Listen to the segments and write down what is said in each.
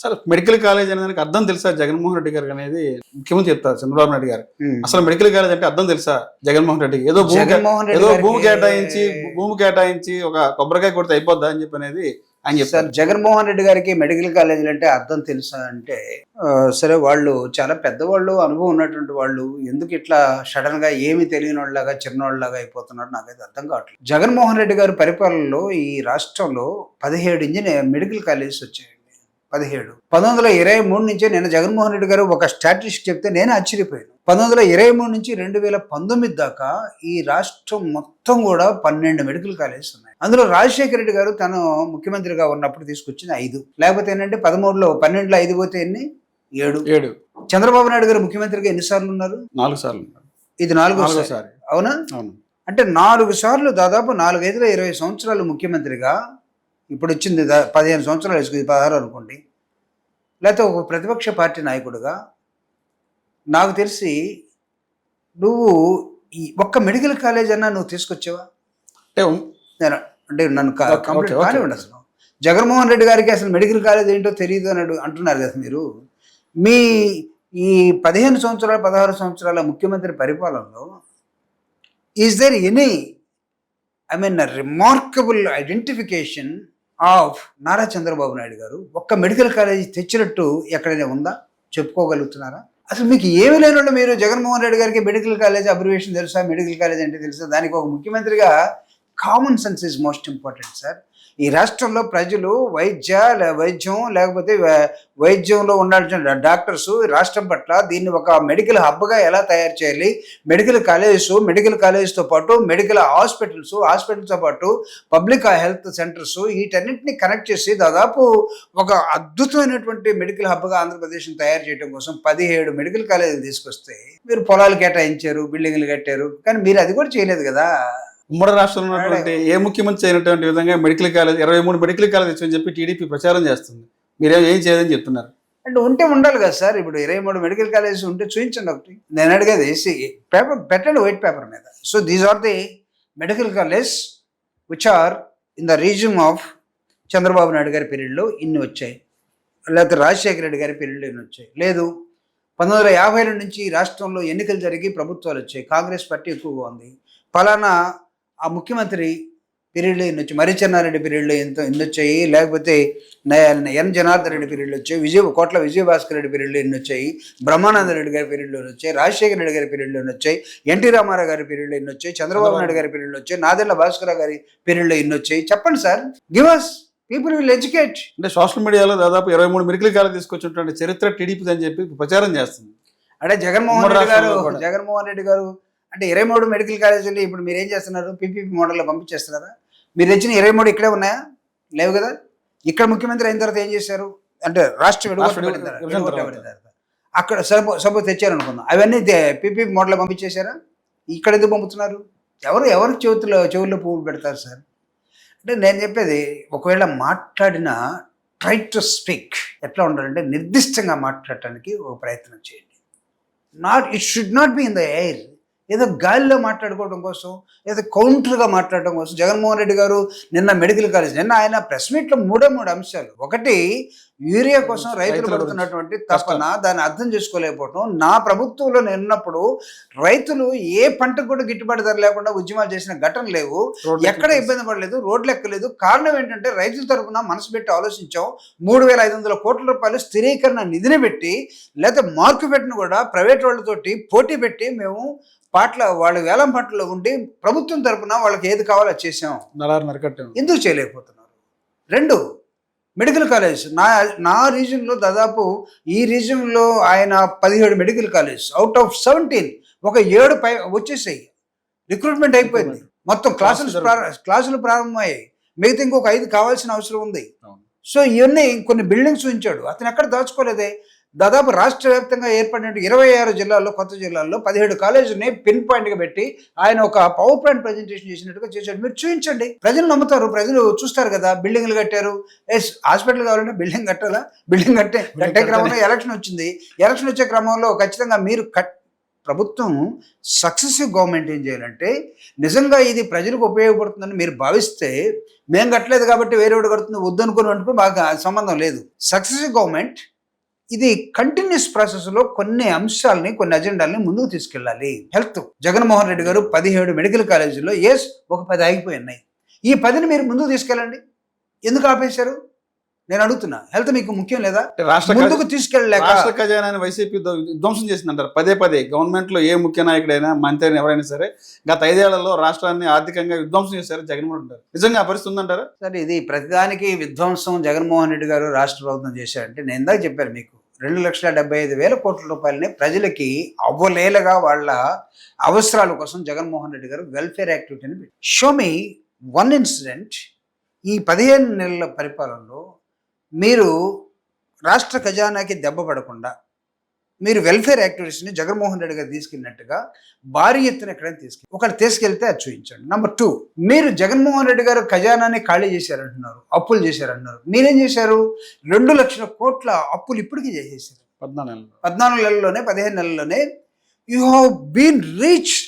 Sir medical college అనే దానికి అర్థం తెలుసా జగన్మోహన్ రెడ్డి గారికి అనేది ముఖ్యమంత్రి చెప్తారు చంద్రబాబు నాయుడు గారు. అసలు మెడికల్ కాలేజ్ అంటే అర్థం తెలుసా జగన్మోహన్ రెడ్డికి? ఏదో భూమి కేటాయించి ఒక కొబ్బరికాయ కొడితే అయిపోద్దా అని చెప్పి అనేది ఆయన చెప్తారు. జగన్మోహన్ రెడ్డి గారికి మెడికల్ కాలేజీలు అంటే అర్థం తెలుసా అంటే, సరే వాళ్ళు చాలా పెద్దవాళ్ళు, అనుభవం ఉన్నటువంటి వాళ్ళు, ఎందుకు ఇట్లా సడన్ గా ఏమి తెలియని వాళ్ళలాగా చిన్నవాళ్ళలాగా అయిపోతున్నారు నాకైతే అర్థం కావట్లేదు. జగన్మోహన్ రెడ్డి గారి పరిపాలనలో ఈ రాష్ట్రంలో 17 మెడికల్ కాలేజెస్ వచ్చాయండి. 1923 నుంచే నేను జగన్మోహన్ రెడ్డి గారు ఒక స్టాటిస్టిక్ చెప్తే నేను ఆశ్చర్యపోయాను. 1923 నుంచి 2019 దాకా ఈ రాష్ట్రం మొత్తం కూడా 12 మెడికల్ కాలేజెస్ ఉన్నాయి. అందులో రాజశేఖర రెడ్డి గారు తను ముఖ్యమంత్రిగా ఉన్నప్పుడు తీసుకొచ్చింది 5. లేకపోతే ఏంటంటే 13లో 12లో 5 పోతే ఎన్ని? 7. చంద్రబాబు నాయుడు గారు ముఖ్యమంత్రిగా ఎన్నిసార్లు ఉన్నారు? 4 సార్లు. ఇది 4సారి. అవునా? అంటే 4 సార్లు దాదాపు 4, 5, 20 సంవత్సరాలు ముఖ్యమంత్రిగా, ఇప్పుడు వచ్చింది 15 సంవత్సరాలు వేసుకుంది, 16 అనుకోండి. లేకపోతే ఒక ప్రతిపక్ష పార్టీ నాయకుడిగా నాకు తెలిసి నువ్వు ఈ ఒక్క మెడికల్ కాలేజ్ అన్నా నువ్వు తీసుకొచ్చావా? అంటే నన్ను కంప్లీట్ కానివ్వండి. అసలు జగన్మోహన్ రెడ్డి గారికి అసలు మెడికల్ కాలేజ్ ఏంటో తెలియదు అని అంటున్నారు కదా మీరు. మీ ఈ 15 సంవత్సరాల 16 సంవత్సరాల ముఖ్యమంత్రి పరిపాలనలో is there any remarkable identification of Nara Chandrababu Naidu గారు ఒక్క మెడికల్ కాలేజ్ తెచ్చినట్టు ఎక్కడైనా ఉందా? చెప్పుకోగలుగుతున్నారా? అసలు మీకు ఏమి లేనట్టు మీరు జగన్మోహన్ రెడ్డి గారికి మెడికల్ కాలేజ్ అబ్రివేషన్ తెలుసా, మెడికల్ కాలేజ్ అంటే తెలుసా? దానికి ఒక ముఖ్యమంత్రిగా common sense is most important sir. ఈ రాష్ట్రంలో ప్రజలు వైద్యం లేకపోతే వైద్యంలో ఉండాల్సిన డాక్టర్స్ రాష్ట్రం పట్ల దీన్ని ఒక మెడికల్ హబ్గా ఎలా తయారు చేయాలి, మెడికల్ కాలేజెస్తో పాటు మెడికల్ హాస్పిటల్స్తో పాటు పబ్లిక్ హెల్త్ సెంటర్స్, వీటన్నిటిని కనెక్ట్ చేసి దాదాపు ఒక అద్భుతమైనటువంటి మెడికల్ హబ్గా ఆంధ్రప్రదేశ్ని తయారు చేయడం కోసం 17 మెడికల్ కాలేజీలు తీసుకొస్తే మీరు పొలాలు కేటాయించారు, బిల్డింగ్లు కట్టారు, కానీ మీరు అది కూడా చేయలేదు కదా. ఉమ్మడి రాష్ట్రంలో ఉన్నటువంటి ఏ ముఖ్యమంత్రి అయినటువంటి విధంగా మెడికల్ కాలేజ్ 23 మెడికల్ కాలేజ్ అని చెప్పి టీడీపీ ప్రచారం చేస్తుంది. మీరేం ఏం చేయదని చెప్తున్నారు అంటే ఉంటే ఉండాలి కదా సార్. ఇప్పుడు 23 మెడికల్ కాలేజెస్ ఉంటే చూపించండి ఒకటి. నేను అడిగేది పేపర్ పెట్టండి, వైట్ పేపర్ మీద. So these are the medical college which are in the region of Chandrababu Naidu గారి పీరియడ్లో ఇన్ని వచ్చాయి, లేకపోతే రాజశేఖర రెడ్డి గారి పీరియడ్లో ఇన్ని వచ్చాయి. లేదు 1952 నుంచి రాష్ట్రంలో ఎన్నికలు జరిగి ప్రభుత్వాలు వచ్చాయి, కాంగ్రెస్ పార్టీ ఎక్కువగా ఉంది, ఫలానా ఆ ముఖ్యమంత్రి పీరియడ్లో ఎన్ని వచ్చాయి, మర్రిచెన్నారెడ్డి పీరియడ్లో ఎన్ని వచ్చాయి, లేకపోతే ఎన్ జనార్దన్ రెడ్డి పీరియడ్లో వచ్చాయి, కోట్ల విజయభాస్కర్ రెడ్డి పీరియడ్లో ఎన్ని వచ్చాయి, బ్రహ్మానంద రెడ్డి గారి పీరియడ్లో వచ్చాయి, రాజశేఖర రెడ్డి గారి పీరియడ్లో ఎన్ని వచ్చాయి, ఎన్టీ రామారావు గారి పీరియడ్లో ఎన్ని వచ్చాయి, చంద్రబాబు నాయుడు గారి పీరియడ్లో వచ్చాయి, నాదెళ్ల భాస్కర్ గారి పీరియడ్లో ఎన్ని వచ్చాయి? చెప్పండి sir. Give us, people will educate. అంటే సోషల్ మీడియాలో దాదాపు 23 మెడికల్ కాలేజ్ తీసుకొచ్చినటువంటి చరిత్ర టీడీపీ అని చెప్పి ప్రచారం చేస్తుంది. అంటే జగన్మోహన్ రెడ్డి గారు అంటే 23 మెడికల్ కాలేజీలు ఇప్పుడు మీరు ఏం చేస్తున్నారు? పీపీపీ మోడల్లో పంపించేస్తున్నారా? మీరు తెచ్చిన 23 ఇక్కడే ఉన్నాయా? లేవు కదా. ఇక్కడ ముఖ్యమంత్రి అయిన తర్వాత ఏం చేశారు అంటే రాష్ట్రం అక్కడ సపోజ్ తెచ్చారు అనుకుందాం, అవన్నీ పీపీపీ మోడల్లో పంపించేశారా? ఇక్కడ ఎందుకు పంపుతున్నారు? ఎవరు చెవుల్లో పువ్వులు పెడతారు సార్? అంటే నేను చెప్పేది, ఒకవేళ మాట్లాడినా ట్రై టు స్పీక్ ఎట్లా ఉండాలంటే నిర్దిష్టంగా మాట్లాడటానికి ఒక ప్రయత్నం చేయండి. It should not be in the air. ఏదో గాలిలో మాట్లాడుకోవడం కోసం, ఏదో కౌంటర్గా మాట్లాడటం కోసం. జగన్మోహన్ రెడ్డి గారు నిన్న మెడికల్ కాలేజ్, నిన్న ఆయన ప్రెస్ మీట్లో 3 అంశాలు. ఒకటి, యూరియా కోసం రైతులు పడుతున్నటువంటి తపన, దాన్ని అర్థం చేసుకోలేకపోవడం. నా ప్రభుత్వంలో నిన్నప్పుడు రైతులు ఏ పంటకు కూడా గిట్టుబాటు ధర లేకుండా ఉద్యమాలు చేసిన ఘటన లేవు, ఎక్కడ ఇబ్బంది పడలేదు, రోడ్లు ఎక్కలేదు. కారణం ఏంటంటే రైతుల తరఫున మనసు పెట్టి ఆలోచించాం. 3,500 కోట్ల రూపాయలు స్థిరీకరణ నిధిని పెట్టి, లేకపోతే మార్కు పెట్టిన కూడా ప్రైవేట్ వాళ్ళతోటి పోటీ పెట్టి మేము వాళ్ళు వేలం పాటలో ఉండి ప్రభుత్వం తరఫున వాళ్ళకి ఏది కావాలో చేసాం. ఎందుకు చేయలేకపోతున్నారు? 2, మెడికల్ కాలేజ్. నా రీజన్లో దాదాపు ఈ రీజన్లో ఆయన 17 మెడికల్ కాలేజ్ అవుట్ ఆఫ్ 17 ఒక 7 వచ్చేసాయి. రిక్రూట్మెంట్ అయిపోయింది, మొత్తం క్లాసులు ప్రారంభమయ్యాయి. మిగతా ఇంకొక 5 కావాల్సిన అవసరం ఉంది. సో ఇవన్నీ కొన్ని బిల్డింగ్స్ ఉంచాడు, అతను ఎక్కడ దాచుకోలేదే. దాదాపు రాష్ట్ర వ్యాప్తంగా ఏర్పడిన 26 జిల్లాల్లో, కొత్త జిల్లాల్లో 17 కాలేజీని పిన్ పాయింట్గా పెట్టి ఆయన ఒక పవర్ పాయింట్ ప్రజెంటేషన్ చేసినట్టుగా చేశాడు. మీరు చూపించండి, ప్రజలు నమ్ముతారు, ప్రజలు చూస్తారు కదా. బిల్డింగ్లు కట్టారు, హాస్పిటల్ కావాలంటే బిల్డింగ్ కట్టాలా? బిల్డింగ్ కట్టే క్రమంలో ఎలక్షన్ వచ్చింది. ఎలక్షన్ వచ్చే క్రమంలో ఖచ్చితంగా మీరు ప్రభుత్వం సక్సెసివ్ గవర్నమెంట్ ఏం చేయాలంటే నిజంగా ఇది ప్రజలకు ఉపయోగపడుతుందని మీరు భావిస్తే మేము కట్టలేదు కాబట్టి వేరేవాడు కడుతుంది వద్దనుకున్నప్పుడు మాకు సంబంధం లేదు. సక్సెసివ్ గవర్నమెంట్ ఇది కంటిన్యూస్ ప్రాసెస్లో కొన్ని అంశాలని కొన్ని అజెండాలని ముందుకు తీసుకెళ్ళాలి. హెల్త్ జగన్మోహన్ రెడ్డి గారు 17 మెడికల్ కాలేజీల్లో ఒక 10 ఆగిపోయి ఉన్నాయి. ఈ 10ని మీరు ముందుకు తీసుకెళ్ళండి. ఎందుకు ఆపేశారు నేను అడుగుతున్నా. హెల్త్ మీకు ముఖ్యం లేదా? ముందుకు తీసుకెళ్ళలేక రాష్ట్ర ఖజానాన్ని వైసీపీ విధ్వంసం చేసిందంటారు పదే. గవర్నమెంట్ లో ఏ ముఖ్య నాయకుడైనా మంత్రి అయినా ఎవరైనా సరే గత 5 ఏళ్లలో రాష్ట్రాన్ని ఆర్థికంగా విధ్వంసం చేశారు జగన్మోహన్ రెడ్డి. నిజంగా ఆ పరిస్థితి ఉందంటారా? సరే, ఇది ప్రతిదానికి విధ్వంసం జగన్మోహన్ రెడ్డి గారు రాష్ట్ర ప్రభుత్వం చేశారంటే నేను ఇందాక చెప్పాను మీకు 2,75,000 కోట్ల రూపాయలని ప్రజలకి అవ్వలేలుగా వాళ్ళ అవసరాల కోసం జగన్మోహన్ రెడ్డి గారు వెల్ఫేర్ యాక్టివిటీని పెట్టి షో మీ వన్ ఇన్సిడెంట్. ఈ 15 నెలల పరిపాలనలో మీరు రాష్ట్ర ఖజానాకి దెబ్బ పడకుండా మీరు వెల్ఫేర్ యాక్టివిటీస్ని జగన్మోహన్ రెడ్డి గారు తీసుకెళ్ళినట్టుగా భారీ ఎత్తున ఎక్కడైనా ఒకటి తీసుకెళ్తే అది చూపించండి. నెంబర్ 2, మీరు జగన్మోహన్ రెడ్డి గారు ఖజానాన్ని ఖాళీ చేశారంటున్నారు, అప్పులు చేశారంటున్నారు. మీరేం చేశారు? 2 లక్షల కోట్ల అప్పులు ఇప్పటికీ చేసేసారు 14 నెలల్లోనే 15 నెలల్లోనే. You have been reach.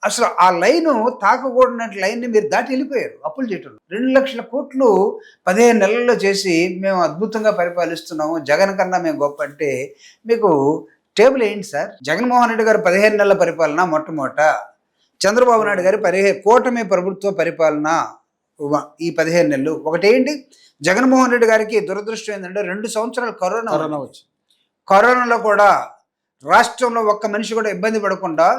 అసలు ఆ లైను తాకకూడని లైన్ని మీరు దాటి వెళ్ళిపోయారు అప్పులు చేయటం. 2 లక్షల కోట్లు 15 నెలల్లో చేసి మేము అద్భుతంగా పరిపాలిస్తున్నాము, జగన్ కన్నా మేము గొప్ప అంటే మీకు టేబుల్ ఏంటి సార్? జగన్మోహన్ రెడ్డి గారు 15 నెలల పరిపాలన మొట్టమొదట, చంద్రబాబు నాయుడు గారి కూటమి ప్రభుత్వ పరిపాలన ఈ 15 నెలలు. ఒకటేంటి, జగన్మోహన్ రెడ్డి గారికి దురదృష్టం ఏంటంటే 2 సంవత్సరాలు కరోనా వచ్చింది. కరోనాలో కూడా రాష్ట్రంలో ఒక్క మనిషి కూడా ఇబ్బంది పడకుండా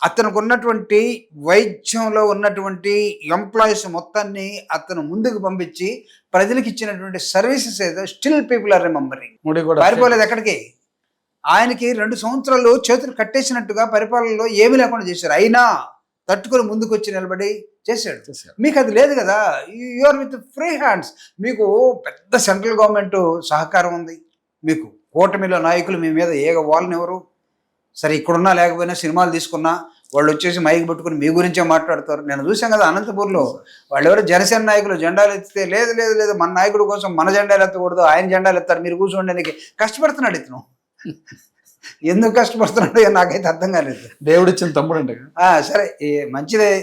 అతనికి ఉన్నటువంటి వైద్యంలో ఉన్నటువంటి ఎంప్లాయీస్ మొత్తాన్ని అతను ముందుకు పంపించి ప్రజలకు ఇచ్చినటువంటి సర్వీసెస్ ఏదో స్టిల్ పీపుల్ ఆర్ రిమెంబరింగ్. పారిపోలేదు ఎక్కడికి. ఆయనకి 2 సంవత్సరాలు చేతులు కట్టేసినట్టుగా పరిపాలనలో ఏమీ లేకుండా చేశారు. అయినా తట్టుకొని ముందుకు వచ్చి నిలబడి చేశాడు. మీకు అది లేదు కదా. You are with free hands. మీకు పెద్ద సెంట్రల్ గవర్నమెంట్ సహకారం ఉంది. మీకు కూటమిలో నాయకులు మీ మీద వాళ్ళని ఎవరు సరే ఇక్కడున్నా లేకపోయినా సినిమాలు తీసుకున్నా వాళ్ళు వచ్చేసి మైక్ పెట్టుకుని మీ గురించే మాట్లాడతారు. నేను చూసాను కదా అనంతపూర్లో వాళ్ళు ఎవరు జనసేన నాయకులు జెండాలు ఎత్తితే లేదు లేదు లేదు మన నాయకుడి కోసం మన జెండాలు ఎత్తకూడదు, ఆయన జెండాలు ఎత్తారు, మీరు కూర్చోండానికి కష్టపడుతున్నాడు ఇతను. ఎందుకు కష్టపడుతున్నాడు నాకైతే అర్థం కాలేదు. దేవుడిచ్చిన తమ్ముడు అంటే సరే మంచిదే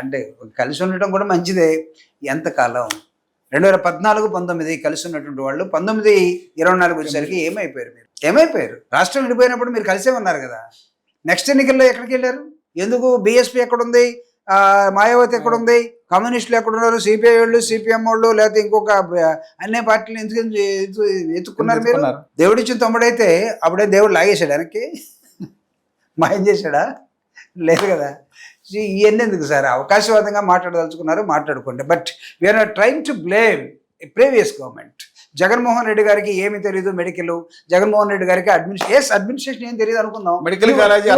అంటే కలిసి ఉండటం కూడా మంచిదే. ఎంతకాలం 2014-19 కలిసి ఉన్నటువంటి వాళ్ళు 19-24 వచ్చేసరికి ఏమైపోయారు? రాష్ట్రం విడిపోయినప్పుడు మీరు కలిసే ఉన్నారు కదా. నెక్స్ట్ ఎన్నికల్లో ఎక్కడికి వెళ్ళారు? ఎందుకు? బీఎస్పీ ఎక్కడుంది? మాయావతి ఎక్కడుంది? కమ్యూనిస్టులు ఎక్కడున్నారు? సిపిఐ వాళ్ళు, సిపిఎం వాళ్ళు, లేకపోతే ఇంకొక అన్ని పార్టీలు ఎందుకు ఎత్తుకున్నారు మీరు? దేవుడిచ్చిన తమ్ముడైతే అప్పుడే దేవుడు లాగేశాడు వెనక్కి. మాయం చేశాడా? లేదు కదా. ఇవన్నీ ఎందుకు సార్? అవకాశవాదంగా మాట్లాడదలుచుకున్నారు, మాట్లాడుకోండి. But we're not trying to blame previous government. Jaganmohan Reddy గారికి ఏమి తెలియదు మెడికల్, జగన్మోహన్ రెడ్డి గారికి అడ్మినిస్ట్రేషన్ ఏం తెలియదు అనుకుందాం. మెడికల్ కాలేజ్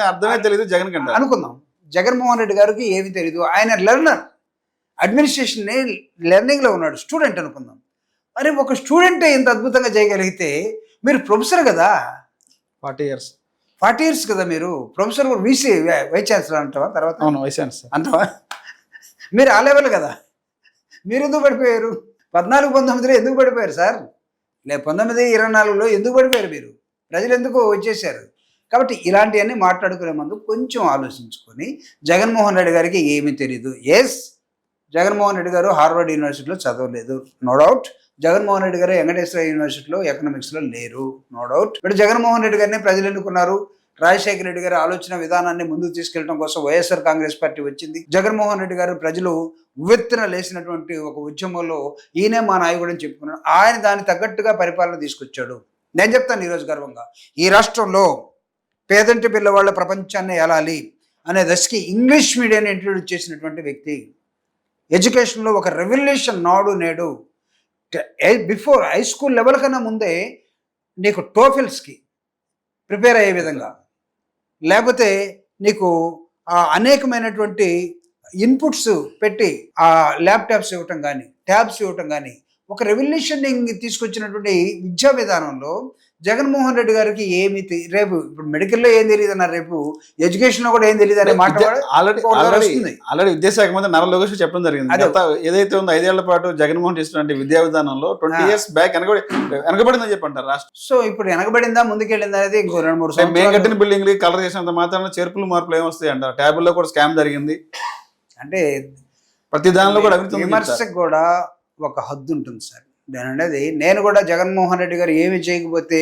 అర్థమే తెలియదు జగన్ కంటే అనుకుందాం. జగన్మోహన్ రెడ్డి గారికి ఏమి తెలియదు, ఆయన లెర్నర్, అడ్మినిస్ట్రేషన్ లెర్నింగ్లో ఉన్నాడు, స్టూడెంట్ అనుకుందాం. మరి ఒక స్టూడెంటే ఇంత అద్భుతంగా చేయగలిగితే మీరు ప్రొఫెసర్ కదా. 40 years కదా మీరు ప్రొఫెసర్, వీసీ వైస్ ఛాన్సలర్ అంటావా? తర్వాత వైస్ ఛాన్సలర్ అంటావా? మీరు ఆ లెవెల్ కదా. మీరు ఎందుకు పడిపోయారు? 14-19లో ఎందుకు పడిపోయారు సార్? 19-24లో ఎందుకు పడిపోయారు మీరు? ప్రజలు ఎందుకు వచ్చేసారు? కాబట్టి ఇలాంటివన్నీ మాట్లాడుకునే ముందు కొంచెం ఆలోచించుకొని జగన్మోహన్ రెడ్డి గారికి ఏమీ తెలీదు. జగన్మోహన్ రెడ్డి గారు హార్వర్డ్ యూనివర్సిటీలో చదవలేదు, నో డౌట్. జగన్మోహన్ రెడ్డి గారు వెంకటేశ్వర యూనివర్సిటీలో ఎకనామిక్స్లో లేరు, నో డౌట్. ఇప్పుడు జగన్మోహన్ రెడ్డి గారిని ప్రజలు ఎన్నుకున్నారు. రాజశేఖర రెడ్డి గారి ఆలోచన విధానాన్ని ముందుకు తీసుకెళ్ళడం కోసం వైఎస్ఆర్ కాంగ్రెస్ పార్టీ వచ్చింది. జగన్మోహన్ రెడ్డి గారు ప్రజలు ఉవ్వెత్తున లేచినటువంటి ఒక ఉద్యమంలో ఈయనే మా నాయకుడు అని చెప్పుకున్నాడు. ఆయన దానికి తగ్గట్టుగా పరిపాలన తీసుకొచ్చాడు. నేను చెప్తాను ఈరోజు గర్వంగా, ఈ రాష్ట్రంలో పేదంటి పిల్లవాళ్ళ ప్రపంచాన్ని ఏలాలి అనే దశకి ఇంగ్లీష్ మీడియాన్ని ఇంట్రడ్యూస్ చేసినటువంటి వ్యక్తి. ఎడ్యుకేషన్లో ఒక రెవల్యూషన్ నాడు నేడు. బిఫోర్ హై స్కూల్ లెవెల్ కన్నా ముందే నీకు టోఫెల్స్కి ప్రిపేర్ అయ్యే విధంగా, లేకపోతే నీకు అనేకమైనటువంటి ఇన్పుట్స్ పెట్టి ల్యాప్టాప్స్ ఇవ్వటం కానీ, ట్యాబ్స్ ఇవ్వటం కానీ, ఒక రెవల్యూషనింగ్ తీసుకొచ్చినటువంటి విద్యా విధానంలో జగన్మోహన్ రెడ్డి గారికి రేపు ఇప్పుడు మెడికల్లో ఏం తెలియదు అన్నారు, రేపు ఎడ్యుకేషన్లో కూడా ఏం తెలియదు అనే మాట వస్తుంది. ఆల్రెడీ విద్యాశాఖ మంత్రి నారా లోకేష్ చెప్పడం జరిగింది. గత ఏదైతే ఉందో 5 ఏళ్ల పాటు జగన్మోహన్ చేసినటువంటి విద్యా విధానంలో 20 years బ్యాక్ వెనకబడిందని చెప్పంటారు రాష్ట్రం. సో ఇప్పుడు వెనకబడిందా ముందుకెళ్ళిందా అనేది ఇంకో 2-3 మేము సంవత్సరాలు. కట్టిన బిల్డింగ్లు కలర్ చేసినంత మాత్రాన చేర్పులు మార్పులు ఏమొస్తాయి అంటారు. ట్యాబుల్లో కూడా స్కామ్ జరిగింది, అంటే ప్రతి దానిలో కూడా అభివృద్ధి ఉంది. విమర్శకు కూడా ఒక హద్దు ఉంటుంది సార్. నేను అనేది నేను కూడా జగన్మోహన్ రెడ్డి గారు ఏమి చేయకపోతే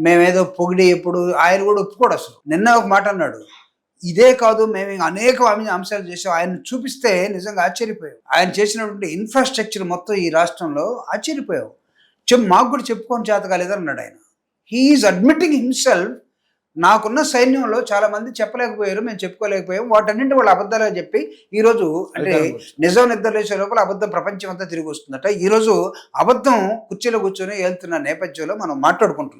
మేమేదో పొగిడి ఎప్పుడు ఆయన కూడా ఒప్పుకోడు. అసలు నిన్న ఒక మాట అన్నాడు, ఇదే కాదు మేము అనేక అంశాలు చేసాం, ఆయన చూపిస్తే నిజంగా ఆశ్చర్యపోయాం. ఆయన చేసినటువంటి ఇన్ఫ్రాస్ట్రక్చర్ మొత్తం ఈ రాష్ట్రంలో ఆశ్చర్యపోయాం. మాకు కూడా చెప్పుకొని చేత కాలేదని అన్నాడు ఆయన. హీఈస్ అడ్మిటింగ్ హిమ్సెల్ఫ్, నాకున్న సైన్యంలో చాలా మంది చెప్పలేకపోయారు, మేము చెప్పుకోలేకపోయాం, వాటన్నింటి వాళ్ళు అబద్ధాలు చెప్పి ఈరోజు అంటే నిజం నిద్రలేసే లోపల అబద్ధం ప్రపంచం అంతా తిరిగి వస్తుందట. ఈరోజు అబద్ధం కుర్చీలో కూర్చొని వెళ్తున్న నేపథ్యంలో మనం మాట్లాడుకుంటున్నాం.